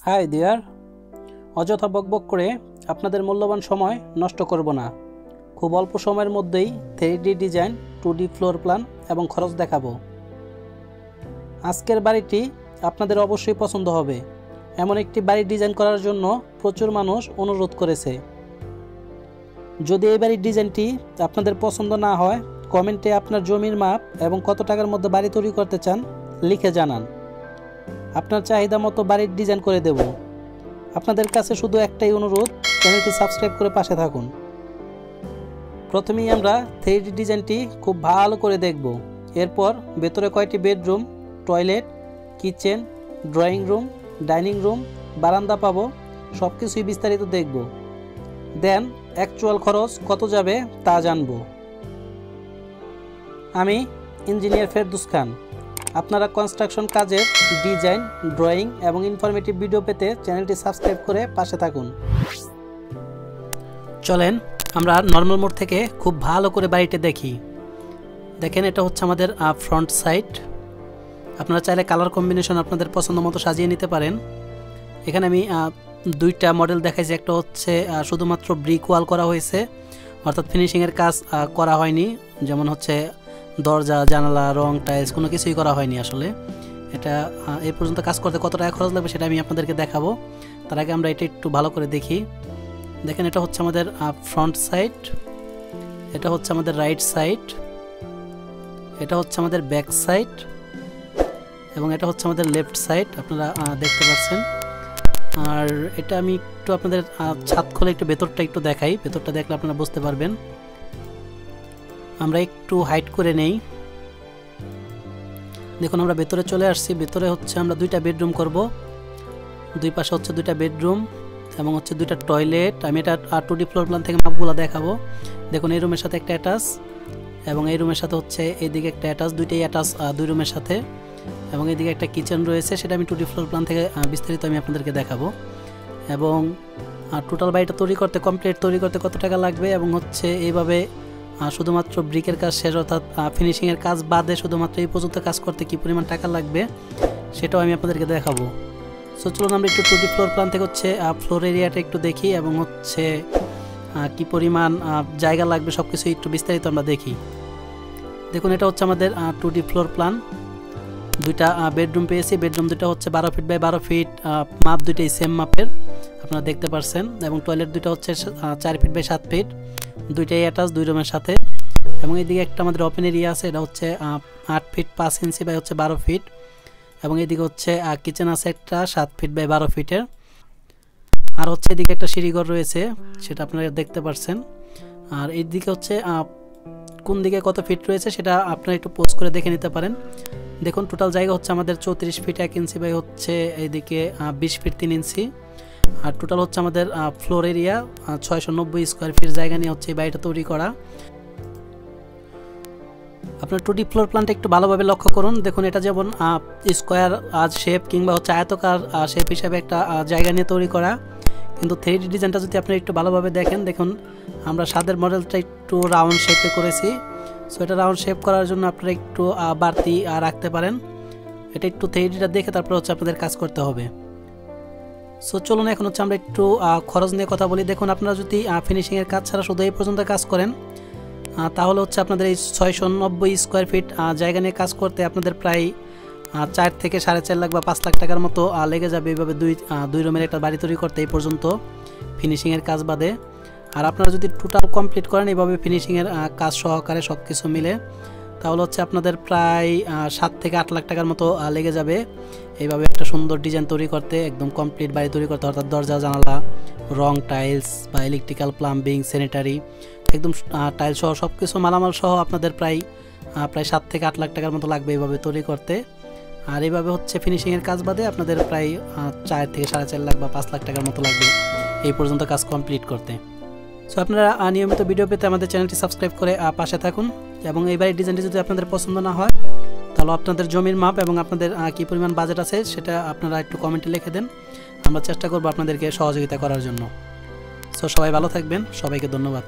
High deer, অযথা বকবক করে আপনাদের মূল্যবান সময় নষ্ট করব না। খুব অল্প সময়ের মধ্যেই 3D design, 2D floor plan এবং খরচ দেখাবো। আজকের বাড়িটি আপনাদের অবশ্যই পছন্দ হবে। এমন একটি বাড়ি ডিজাইন করার জন্য প্রচুর মানুষ অনুরোধ করেছে। যদি এই বাড়ির ডিজাইনটি আপনাদের পছন্দ না হয়, কমেন্টে আপনার জমির মাপ এবং কত টাকার মধ্যে বাড়ি তৈরি করতে চান লিখে জানান। আপনার চাহিদা মতো বাড়ির ডিজাইন করে দেব। আপনাদের কাছে শুধু একটাই অনুরোধ, চ্যানেলটি সাবস্ক্রাইব করে পাশে থাকুন। প্রথমেই আমরা 3D ডিজাইনটি খুব ভালো করে দেখব। এরপর ভেতরে কয়টি bedroom, toilet, kitchen, drawing room, dining room, বারান্দা পাবো, সব কিছুই বিস্তারিত দেখব। দেন অ্যাকচুয়াল খরচ কত যাবে তা জানব। আমি ইঞ্জিনিয়ার ফেরদৌস খান। আপনারা কনস্ট্রাকশন কাজের ডিজাইন, ড্রয়িং এবং ইনফরমেটিভ ভিডিও পেতে চ্যানেলটি সাবস্ক্রাইব করে পাশে থাকুন। চলেন আমরা নর্মাল মোড থেকে খুব ভালো করে বাড়িটা দেখি। দেখেন, এটা হচ্ছে আমাদের ফ্রন্ট সাইড। আপনারা চাইলে কালার কম্বিনেশন আপনাদের পছন্দ মতো সাজিয়ে নিতে পারেন। এখানে আমি দুইটা মডেল দেখাইছি। একটা হচ্ছে শুধুমাত্র ব্রিক ওয়াল করা হয়েছে, অর্থাৎ ফিনিশিংয়ের কাজ করা হয়নি, যেমন হচ্ছে দরজা, জানালা, রং, টাইলস কোনো কিছুই করা হয়নি। আসলে এটা এই পর্যন্ত কাজ করতে কত টাকা খরচ লাগবে সেটা আমি আপনাদেরকে দেখাবো। তার আগে আমরা এটা একটু ভালো করে দেখি। দেখেন, এটা হচ্ছে আমাদের ফ্রন্ট সাইড, এটা হচ্ছে আমাদের রাইট সাইড, এটা হচ্ছে আমাদের ব্যাক সাইড এবং এটা হচ্ছে আমাদের লেফট সাইড। আপনারা দেখতে পাচ্ছেন। আর এটা আমি একটু আপনাদের ছাদ খুলে একটু ভেতরটা একটু দেখাই। ভেতরটা দেখলে আপনারা বুঝতে পারবেন। আমরা একটু হাইট করে নেই। দেখুন, আমরা ভেতরে চলে আসছি। ভেতরে হচ্ছে আমরা দুইটা বেডরুম করব। দুই পাশে হচ্ছে দুইটা বেডরুম এবং হচ্ছে দুইটা টয়লেট। আমি এটা 2D ফ্লোর প্ল্যান থেকে মাপগুলো দেখাবো। দেখুন, এই রুমের সাথে একটা অ্যাটাচ এবং এই রুমের সাথে হচ্ছে এইদিকে একটা অ্যাটাচ, দুইটাই অ্যাটাচ দুই রুমের সাথে, এবং এইদিকে একটা কিচেন রয়েছে। সেটা আমি 2D ফ্লোর প্ল্যান থেকে বিস্তারিত আমি আপনাদেরকে দেখাবো। এবং টোটাল বাড়িটা কমপ্লিট তৈরি করতে কত টাকা লাগবে এবং হচ্ছে এইভাবে শুধুমাত্র ব্রিকের কাজ শেষ, অর্থাৎ ফিনিশিংয়ের কাজ বাদে শুধুমাত্র এই পর্যন্ত কাজ করতে কী পরিমাণ টাকা লাগবে সেটাও আমি আপনাদেরকে দেখাবো। সো চলুন আমরা একটু 2D ফ্লোর প্ল্যান থেকে হচ্ছে ফ্লোর এরিয়াটা একটু দেখি এবং হচ্ছে কি পরিমাণ জায়গা লাগবে সব কিছু একটু বিস্তারিত আমরা দেখি। দেখুন, এটা হচ্ছে আমাদের 2D ফ্লোর প্ল্যান। দুইটা বেডরুম পেয়েছি। বেডরুম দুটো হচ্ছে 12 ফিট বাই 12 ফিট, মাপ দুইটাই সেম মাপের আপনারা দেখতে পাচ্ছেন। এবং টয়লেট দুটো হচ্ছে 4 ফিট বাই 7 ফিট, দুইটাই অ্যাটাচ দুই রুমের সাথে। এবং এইদিকে একটা আমাদের ওপেন এরিয়া আছে, এটা হচ্ছে 8 ফিট 5 ইঞ্চি বাই হচ্ছে 12 ফিট। এবং এইদিকে হচ্ছে কিচেন আছে একটা 7 ফিট বাই 12 ফিটের। আর হচ্ছে এদিকে একটা সিঁড়িঘর রয়েছে, সেটা আপনারা দেখতে পাচ্ছেন। আর এইদিকে হচ্ছে কোন দিকে কত ফিট রয়েছে সেটা আপনারা একটু পোজ করে দেখে নিতে পারেন। দেখুন, টোটাল জায়গা হচ্ছে আমাদের 34 ফিট 1 ইঞ্চি বাই হচ্ছে এইদিকে 20 ফিট 3 ইঞ্চি। আর টোটাল হচ্ছে আমাদের ফ্লোর এরিয়া 690 স্কোয়ার ফিট জায়গা নিয়ে হচ্ছে এই বাড়িটা তৈরি করা। আপনার 2D ফ্লোর প্ল্যানটা একটু ভালোভাবে লক্ষ্য করুন। দেখুন, এটা যেমন স্কোয়ার শেপ কিংবা হচ্ছে আয়তকার শেপ হিসাবে একটা জায়গা নিয়ে তৈরি করা, কিন্তু 3D ডিজাইনটা যদি আপনারা একটু ভালোভাবে দেখেন, দেখুন আমরা ছাদের মডেলটা একটু রাউন্ড শেপে করেছি। সো এটা রাউন্ড শেপ করার জন্য আপনারা একটু বাড়তি রাখতে পারেন। এটা একটু 3Dটা দেখে তারপর হচ্ছে আপনাদের কাজ করতে হবে। সো চলুন এখন হচ্ছে আমরা একটু খরচ নিয়ে কথা বলি। দেখুন, আপনারা যদি ফিনিশিংয়ের কাজ ছাড়া শুধু এই পর্যন্ত কাজ করেন তাহলে হচ্ছে আপনাদের এই 690 স্কোয়ার ফিট জায়গা নিয়ে কাজ করতে আপনাদের প্রায় 4 থেকে 4.5 লাখ বা 5 লাখ টাকার মতো লেগে যাবে এইভাবে দুই রুমের একটা বাড়ি তৈরি করতে এই পর্যন্ত ফিনিশিংয়ের কাজ বাদে। আর আপনারা যদি টোটাল কমপ্লিট করেন এইভাবে ফিনিশিংয়ের কাজ সহকারে সব কিছু মিলে, তাহলে হচ্ছে আপনাদের প্রায় 7 থেকে 8 লাখ টাকার মতো লেগে যাবে এইভাবে একটা সুন্দর ডিজাইন তৈরি করতে, একদম কমপ্লিট বাড়ি তৈরি করতে। অর্থাৎ দরজা, জানালা, রং, টাইলস বা ইলেকট্রিক্যাল, প্লাম্বিং, স্যানিটারি, একদম টাইলস সহ সব কিছু মালামাল সহ আপনাদের প্রায় 7 থেকে 8 লাখ টাকার মতো লাগবে এইভাবে তৈরি করতে। আর এইভাবে হচ্ছে ফিনিশিংয়ের কাজ বাদে আপনাদের প্রায় 4 থেকে 4.5 লাখ বা 5 লাখ টাকার মতো লাগবে এই পর্যন্ত কাজ কমপ্লিট করতে। সো আপনারা নিয়মিত ভিডিও পেতে আমাদের চ্যানেলটি সাবস্ক্রাইব করে পাশে থাকুন। এবং এই বাড়ির ডিজাইনটি যদি আপনাদের পছন্দ না হয় তাহলে আপনাদের জমির মাপ এবং আপনাদের কী পরিমাণ বাজেট আছে সেটা আপনারা একটু কমেন্টে লিখে দেন। আমরা চেষ্টা করব আপনাদেরকে সহযোগিতা করার জন্য। সো সবাই ভালো থাকবেন, সবাইকে ধন্যবাদ।